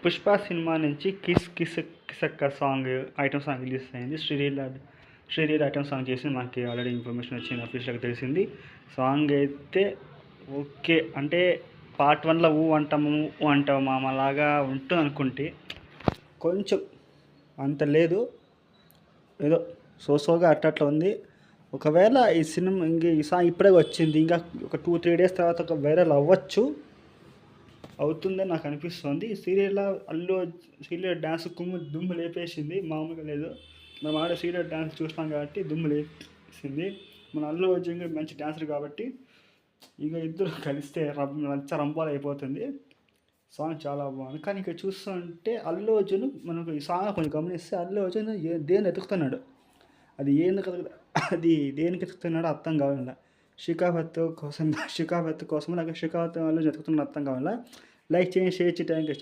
Pushpa cinema నుంచి kiss kiss కిసక్క song item song release అయింది. శ్రీలీల ఐటమ్ సాంగ్ చేసి మనకి ఆల్రెడీ ఇన్ఫర్మేషన్ వచ్చింది, అఫీషియల్గా తెలిసింది. సాంగ్ అయితే ఓకే, అంటే పార్ట్ 1లో ఊ అంటాము ఊ అంటావు మామ లాగా ఉంటుంది అనుకుంటే కొంచెం అంత లేదు, ఏదో సోగా అట్లా ఉంది. ఒకవేళ ఈ సినిమా ఈ సాంగ్ ఇప్పుడే వచ్చింది, ఇంకా ఒక 2-3 డేస్ తర్వాత ఒక వైరల్ అవ్వచ్చు, అవుతుందని నాకు అనిపిస్తుంది. సీరియల్ డ్యాన్స్ దుమ్ము లేపేసింది, మామూలుగా లేదు. మనం ఆడే సీరియల్ డ్యాన్స్ చూస్తాం కాబట్టి దుమ్ము లేపేసింది. మన అల్లు అర్జున్ మంచి డ్యాన్సర్ కాబట్టి ఇక ఇద్దరు కలిస్తే రంపాలు అయిపోతుంది. సాంగ్ చాలా బాగుంది. కానీ ఇక్కడ చూస్తుంటే అల్లు అర్జున్, మనకు ఈ సాంగ్ కొంచెం గమనిస్తే అల్లు అర్జున్ దేన్ని ఎతుకుతున్నాడు, అది దేనికి ఎతుకుతున్నాడో అర్థం కావాల. షికావత్ కోసం నాకు షికావత్ వాళ్ళు ఎతుకుతున్న అర్థం కావాలా. లైక్ చేయండి, షేర్ చేయండి, థ్యాంక్ యూ.